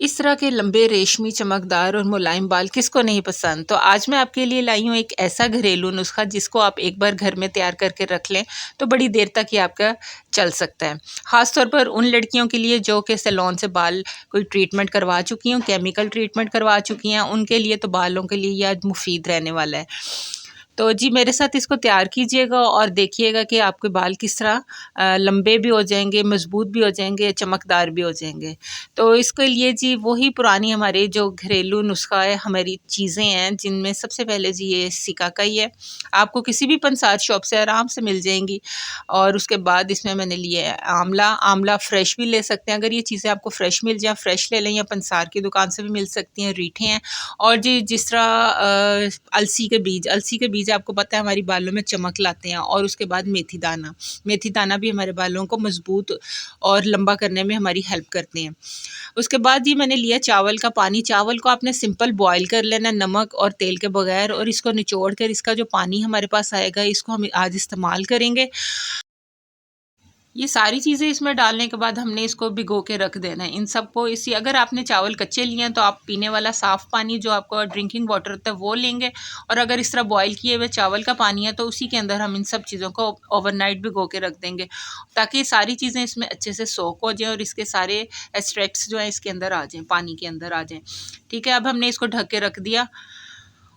इस तरह के लंबे रेशमी चमकदार और मुलायम बाल किसको नहीं पसंद। तो आज मैं आपके लिए लाई हूँ एक ऐसा घरेलू नुस्खा जिसको आप एक बार घर में तैयार करके रख लें तो बड़ी देर तक ये आपका चल सकता है। ख़ास तौर पर उन लड़कियों के लिए जो कि सैलून से बाल कोई ट्रीटमेंट करवा चुकी हों, केमिकल ट्रीटमेंट करवा चुकी हैं, उनके लिए तो बालों के लिए ये आज मुफीद रहने वाला है। तो जी मेरे साथ इसको तैयार कीजिएगा और देखिएगा कि आपके बाल किस तरह लंबे भी हो जाएंगे, मजबूत भी हो जाएंगे, चमकदार भी हो जाएंगे। तो इसके लिए जी वही पुरानी हमारे जो घरेलू नुस्खा है, हमारी चीज़ें हैं जिनमें सबसे पहले जी ये सिकाकाई है। आपको किसी भी पंसार शॉप से आराम से मिल जाएंगी। और उसके बाद इसमें मैंने लिया है आंवला। आंवला फ्रेश भी ले सकते हैं, अगर ये चीज़ें आपको फ्रेश मिल जाए फ्रेश ले लें, या पंसार की दुकान से भी मिल सकती हैं। रीठे हैं और जी जिस तरह अलसी के बीज आपको पता है हमारी बालों में चमक लाते हैं। और उसके बाद मेथी दाना भी हमारे बालों को मजबूत और लंबा करने में हमारी हेल्प करते हैं। उसके बाद जी मैंने लिया चावल का पानी। चावल को आपने सिंपल बॉईल कर लेना नमक और तेल के बगैर, और इसको निचोड़ कर इसका जो पानी हमारे पास आएगा इसको हम आज इस्तेमाल करेंगे। ये सारी चीज़ें इसमें डालने के बाद हमने इसको भिगो के रख देना है इन सबको। इसी अगर आपने चावल कच्चे लिए हैं तो आप पीने वाला साफ़ पानी जो आपका ड्रिंकिंग वाटर होता है वो लेंगे, और अगर इस तरह बॉईल किए हुए चावल का पानी है तो उसी के अंदर हम इन सब चीज़ों को ओवरनाइट भिगो के रख देंगे, ताकि ये सारी चीज़ें इसमें अच्छे से सोक हो जाएँ और इसके सारे एक्सट्रैक्ट्स जो हैं इसके अंदर आ जाएँ, पानी के अंदर आ जाएँ। ठीक है, अब हमने इसको ढक के रख दिया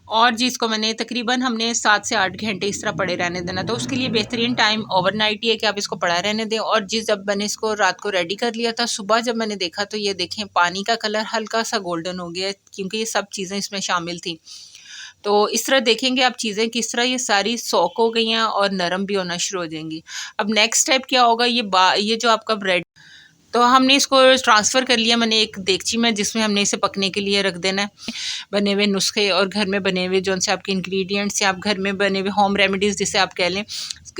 और जी इसको मैंने तकरीबन हमने 7 से 8 घंटे इस तरह पड़े रहने देना। तो उसके लिए बेहतरीन टाइम ओवरनाइट ही है कि आप इसको पड़ा रहने दें। और जी जब मैंने इसको रात को रेडी कर लिया था, सुबह जब मैंने देखा तो ये देखें पानी का कलर हल्का सा गोल्डन हो गया है, क्योंकि ये सब चीज़ें इसमें शामिल थी। तो इस तरह देखेंगे आप चीज़ें किस तरह ये सारी सॉक हो गई हैं और नरम भी होना शुरू हो जाएंगी। अब नेक्स्ट स्टेप क्या होगा, ये जो आपका ब्रेड, तो हमने इसको ट्रांसफ़र कर लिया मैंने एक देगची में, जिसमें हमने इसे पकने के लिए रख देना है। बने हुए नुस्खे और घर में बने हुए जो से आपके इंग्रेडिएंट्स या आप घर में बने हुए होम रेमेडीज़ जिसे आप कह लें,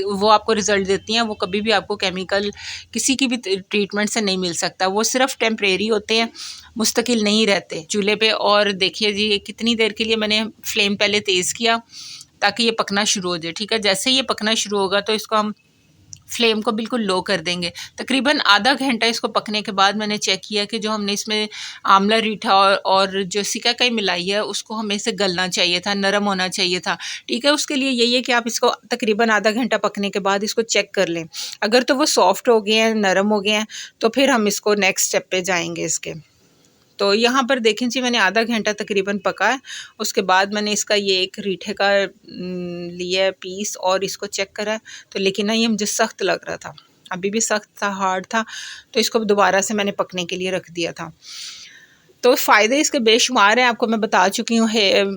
वो आपको रिज़ल्ट देती हैं। वो कभी भी आपको केमिकल किसी की भी ट्रीटमेंट से नहीं मिल सकता। वो सिर्फ टेम्परेरी होते हैं, मुस्तकिल नहीं रहते चूल्हे पे। और देखिए जी ये कितनी देर के लिए मैंने फ्लेम पहले तेज़ किया ताकि ये पकना शुरू हो जाए। ठीक है, जैसे ही ये पकना शुरू होगा तो इसको हम फ्लेम को बिल्कुल लो कर देंगे। तकरीबन आधा घंटा इसको पकने के बाद मैंने चेक किया कि जो हमने इसमें आंवला रीठा और जो सिकाकाई मिलाई है उसको हमें इसे गलना चाहिए था, नरम होना चाहिए था। ठीक है, उसके लिए यही है कि आप इसको तकरीबन आधा घंटा पकने के बाद इसको चेक कर लें। अगर तो वो सॉफ्ट हो गए हैं, नरम हो गए हैं, तो फिर हम इसको नेक्स्ट स्टेप पे जाएंगे इसके। तो यहाँ पर देखें जी मैंने आधा घंटा तकरीबन पका है। उसके बाद मैंने इसका ये एक रीठे का लिया है पीस और इसको चेक करा है। तो लेकिन ना ये मुझे सख्त लग रहा था, अभी भी सख्त था, हार्ड था। तो इसको दोबारा से मैंने पकने के लिए रख दिया था। तो फ़ायदे इसके बेशुमार हैं, आपको मैं बता चुकी हूँ।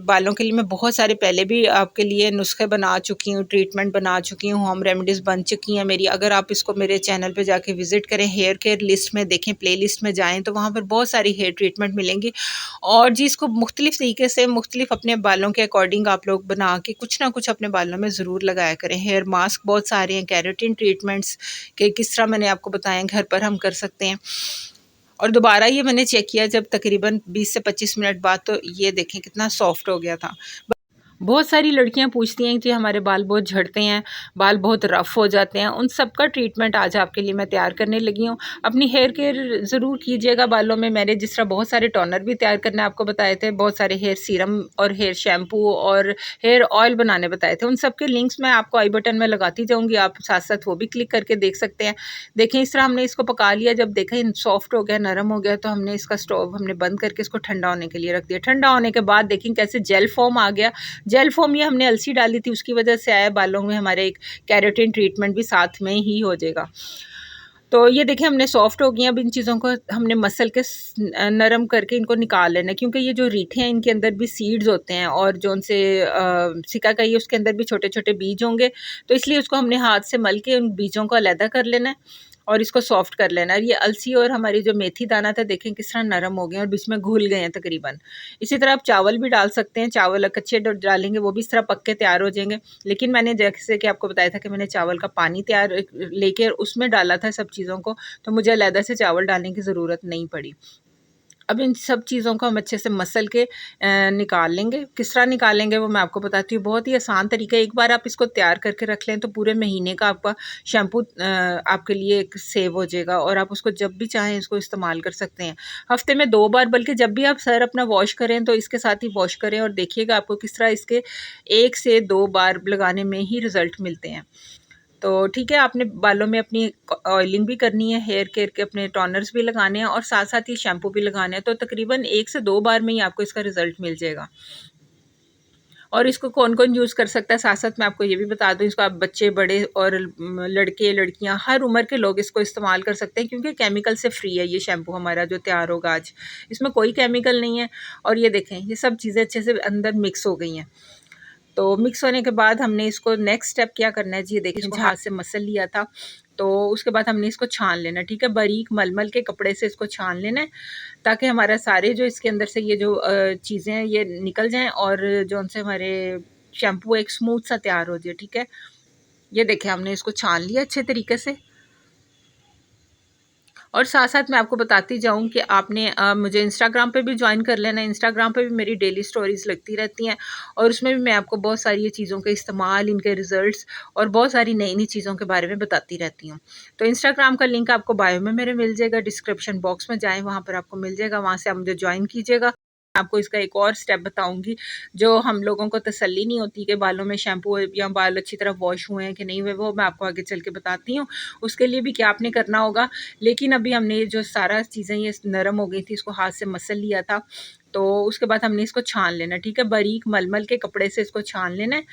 बालों के लिए मैं बहुत सारे पहले भी आपके लिए नुस्खे बना चुकी हूँ, ट्रीटमेंट बना चुकी हूँ, होम रेमेडीज़ बन चुकी हैं मेरी। अगर आप इसको मेरे चैनल पे जाके विज़िट करें, हेयर केयर लिस्ट में देखें, प्लेलिस्ट में जाएँ तो वहाँ पर बहुत सारी हेयर ट्रीटमेंट मिलेंगी। और जी इसको मुख्तलिफ़ तरीके से मुख्तलिफ़ अपने बालों के अकॉर्डिंग आप लोग बना के कुछ ना कुछ अपने बालों में ज़रूर लगाया करें। हेयर मास्क बहुत सारे हैं, केराटिन ट्रीटमेंट्स के किस तरह मैंने आपको बताया घर पर हम कर सकते हैं। और दोबारा ये मैंने चेक किया जब तकरीबन 20 से 25 मिनट बाद, तो ये देखें कितना सॉफ्ट हो गया था। बहुत सारी लड़कियां पूछती हैं कि हमारे बाल बहुत झड़ते हैं, बाल बहुत रफ़ हो जाते हैं। उन सब का ट्रीटमेंट आज आपके लिए मैं तैयार करने लगी हूँ। अपनी हेयर केयर ज़रूर कीजिएगा बालों में। मैंने जिस तरह बहुत सारे टोनर भी तैयार करने आपको बताए थे, बहुत सारे हेयर सीरम और हेयर शैम्पू और हेयर ऑयल बनाने बताए थे, उन सब के लिंक्स मैं आपको आई बटन में लगाती जाऊँगी। आप साथ साथ वो भी क्लिक करके देख सकते हैं। देखें इस तरह हमने इसको पका लिया। जब देखें सॉफ्ट हो गया, नरम हो गया, तो हमने इसका स्टोव हमने बंद करके इसको ठंडा होने के लिए रख दिया। ठंडा होने के बाद देखें कैसे जेल फॉर्म आ गया। जेल फॉर्म ये हमने अलसी डाली थी उसकी वजह से आया। बालों में हमारे एक केराटिन ट्रीटमेंट भी साथ में ही हो जाएगा। तो ये देखिए हमने सॉफ्ट हो गई। अब इन चीज़ों को हमने मसल के नरम करके इनको निकाल लेना है, क्योंकि ये जो रीठे हैं इनके अंदर भी सीड्स होते हैं और जो उनसे सिकाकाई है उसके अंदर भी छोटे छोटे बीज होंगे। तो इसलिए उसको हमने हाथ से मल के उन बीजों को अलहदा कर लेना है और इसको सॉफ्ट कर लेना है। ये अलसी और हमारी जो मेथी दाना था देखें किस तरह नरम हो गए और बीच में घुल गए हैं तकरीबन। इसी तरह आप चावल भी डाल सकते हैं, चावल कच्चे डालेंगे वो भी इस तरह पक के तैयार हो जाएंगे। लेकिन मैंने जैसे कि आपको बताया था कि मैंने चावल का पानी तैयार लेके उसमें डाला था सब चीज़ों को, तो मुझे अलहदा से चावल डालने की ज़रूरत नहीं पड़ी। अब इन सब चीज़ों को हम अच्छे से मसल के निकाल लेंगे। किस तरह निकालेंगे वो मैं आपको बताती हूँ। बहुत ही आसान तरीका है, एक बार आप इसको तैयार करके रख लें तो पूरे महीने का आपका शैम्पू आपके लिए एक सेव हो जाएगा और आप उसको जब भी चाहें इसको इस्तेमाल कर सकते हैं। हफ्ते में 2 बार, बल्कि जब भी आप सर अपना वॉश करें तो इसके साथ ही वॉश करें और देखिएगा आपको किस तरह इसके 1 से 2 बार लगाने में ही रिज़ल्ट मिलते हैं। तो ठीक है, आपने बालों में अपनी ऑयलिंग भी करनी है, हेयर केयर के अपने टोनर्स भी लगाने हैं और साथ-साथ ये शैम्पू भी लगाने हैं, तो तकरीबन 1 से 2 बार में ही आपको इसका रिज़ल्ट मिल जाएगा। और इसको कौन-कौन यूज़ कर सकता है, साथ-साथ मैं आपको ये भी बता दूँ, इसको आप बच्चे, बड़े और लड़के, लड़कियाँ, हर उम्र के लोग इसको इस्तेमाल कर सकते हैं क्योंकि केमिकल से फ्री है ये शैम्पू हमारा जो तैयार होगा आज। इसमें कोई केमिकल नहीं है और ये देखें, ये सब चीज़ें अच्छे से अंदर मिक्स हो गई हैं। तो मिक्स होने के बाद हमने इसको नेक्स्ट स्टेप क्या करना है जी, ये देखिए हाथ से मसल लिया था, तो उसके बाद हमने इसको छान लेना है, ठीक है? बारीक मलमल के कपड़े से इसको छान लेना है ताकि हमारा सारे जो इसके अंदर से ये जो चीज़ें हैं ये निकल जाएँ और जो उनसे हमारे शैम्पू एक स्मूथ सा तैयार हो जाए, ठीक है? ये देखिए हमने इसको छान लिया अच्छे तरीके से। और साथ-साथ मैं आपको बताती जाऊँ कि आपने मुझे इंस्टाग्राम पे भी जॉइन कर लेना है। इंस्टाग्राम पे भी मेरी डेली स्टोरीज़ लगती रहती हैं और उसमें भी मैं आपको बहुत सारी ये चीज़ों के इस्तेमाल, इनके रिज़ल्ट्स और बहुत सारी नई-नई चीज़ों के बारे में बताती रहती हूँ। तो इंस्टाग्राम का लिंक आपको बायो में मेरे मिल जाएगा, डिस्क्रिप्शन बॉक्स में जाएँ, वहाँ पर आपको मिल जाएगा, वहाँ से आप मुझे जॉइन कीजिएगा। आपको इसका एक और स्टेप बताऊँगी, जो हम लोगों को तसल्ली नहीं होती कि बालों में शैम्पू या बाल अच्छी तरह वॉश हुए हैं कि नहीं हुए, वो मैं आपको आगे चल के बताती हूँ। उसके लिए भी क्या आपने करना होगा, लेकिन अभी हमने ये जो सारा चीज़ें ये नरम हो गई थी, इसको हाथ से मसल लिया था, तो उसके बाद हमने इसको छान लेना, ठीक है? बारीक मलमल के कपड़े से इसको छान लेना है,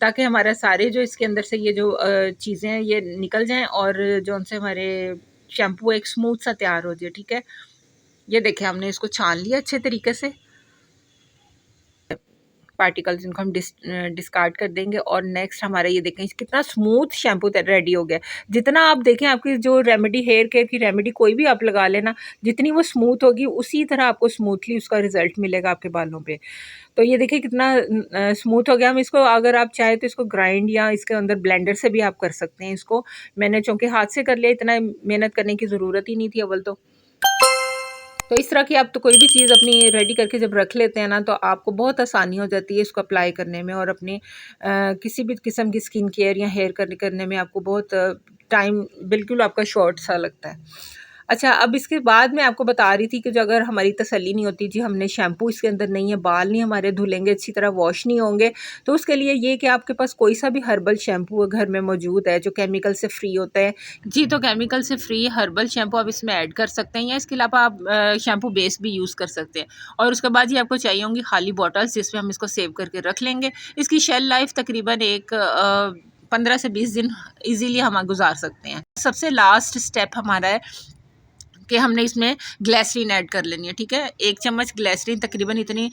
ताकि हमारा सारे जो इसके अंदर से ये जो चीज़ें हैं, ये निकल जाएँ और जो उनसे हमारे शैम्पू एक स्मूथ सा तैयार हो जाए, ठीक है? ये देखिए हमने इसको छान लिया अच्छे तरीके से। पार्टिकल्स इनको हम डिस्कार्ड कर देंगे और नेक्स्ट हमारा ये देखें कितना स्मूथ शैम्पू रेडी हो गया। जितना आप देखें आपकी जो रेमेडी, हेयर केयर की रेमेडी कोई भी आप लगा लेना, जितनी वो स्मूथ होगी उसी तरह आपको स्मूथली उसका रिजल्ट मिलेगा आपके बालों पे। तो ये देखिए कितना स्मूथ हो गया। हम इसको अगर आप चाहें तो इसको ग्राइंड या इसके अंदर ब्लेंडर से भी आप कर सकते हैं इसको। मैंने चूँकि हाथ से कर लिया, इतना मेहनत करने की ज़रूरत ही नहीं थी अव्वल तो इस तरह की आप तो कोई भी चीज़ अपनी रेडी करके जब रख लेते हैं ना, तो आपको बहुत आसानी हो जाती है इसको अप्लाई करने में और अपने किसी भी किस्म की स्किन केयर या हेयर करने में आपको बहुत टाइम बिल्कुल आपका शॉर्ट सा लगता है। अच्छा, अब इसके बाद मैं आपको बता रही थी कि जो अगर हमारी तसल्ली नहीं होती, जी हमने शैम्पू इसके अंदर नहीं है, बाल नहीं हमारे धुलेंगे, अच्छी तरह वॉश नहीं होंगे, तो उसके लिए ये कि आपके पास कोई सा भी हर्बल शैम्पू घर में मौजूद है जो केमिकल से फ्री होता है। जी, तो केमिकल से फ्री हर्बल शैम्पू आप इसमें ऐड कर सकते हैं या इसके अलावा आप शैम्पू बेस भी यूज़ कर सकते हैं। और उसके बाद ये आपको चाहिए होंगी खाली बॉटल्स, जिसमें हम इसको सेव करके रख लेंगे। इसकी शेल लाइफ तकरीबन 15 से 20 दिन ईज़िली हम गुज़ार सकते हैं। सबसे लास्ट स्टेप हमारा है कि हमने इसमें ग्लिसरीन ऐड कर लेनी है, ठीक है? 1 चम्मच ग्लिसरीन तकरीबन इतनी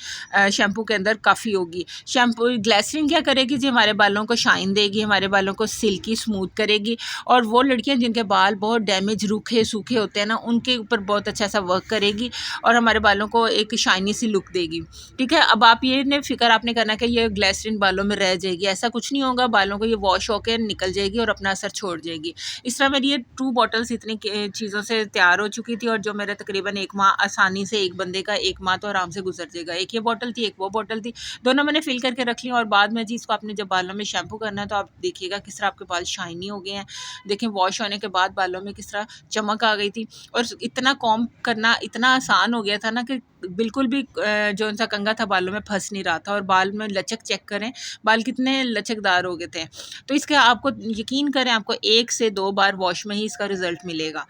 शैम्पू के अंदर काफ़ी होगी। शैम्पू ग्लिसरीन क्या करेगी जी, हमारे बालों को शाइन देगी, हमारे बालों को सिल्की स्मूथ करेगी और वो लड़कियां जिनके बाल बहुत डैमेज, रूखे सूखे होते हैं ना, उनके ऊपर बहुत अच्छा सा वर्क करेगी और हमारे बालों को एक शाइनी सी लुक देगी, ठीक है? अब आप ये ने फ़िक्र आपने करना कि ये ग्लिसरीन बालों में रह जाएगी, ऐसा कुछ नहीं होगा। बालों को ये वॉश होकर निकल जाएगी और अपना असर छोड़ जाएगी। इस तरह मेरी ये 2 बॉटल्स इतनी चीज़ों से तैयार हो चुकी थी और जो मेरा तकरीबन 1 माह आसानी से, एक बंदे का 1 माह तो आराम से गुजर जाएगा। एक ये बॉटल थी, एक वो बॉटल थी, दोनों मैंने फिल करके रख ली और बाद में जी इसको आपने जब बालों में शैम्पू करना है तो आप देखिएगा किस तरह आपके बाल शाइनी हो गए हैं। देखें वॉश होने के बाद बालों में किस तरह चमक आ गई थी और इतना कॉम्ब करना इतना आसान हो गया था ना कि बिल्कुल भी जो उनसा कंघा था बालों में फंस नहीं रहा था और बाल में लचक चेक करें, बाल कितने लचकदार हो गए थे। तो इसके आपको यकीन करें, आपको 1 से 2 बार वॉश में ही इसका रिज़ल्ट मिलेगा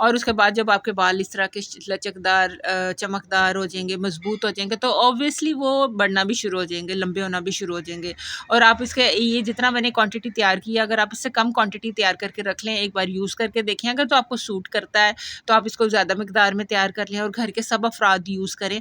और उसके बाद जब आपके बाल इस तरह के लचकदार, चमकदार हो जाएंगे, मजबूत हो जाएंगे, तो ऑब्वियसली वो बढ़ना भी शुरू हो जाएंगे, लंबे होना भी शुरू हो जाएंगे। और आप इसके ये जितना मैंने क्वांटिटी तैयार की है, अगर आप इससे कम क्वांटिटी तैयार करके रख लें, एक बार यूज़ करके देखें, अगर तो आपको सूट करता है तो आप इसको ज़्यादा मकदार में तैयार कर लें और घर के सब अफराद यूज़ करें।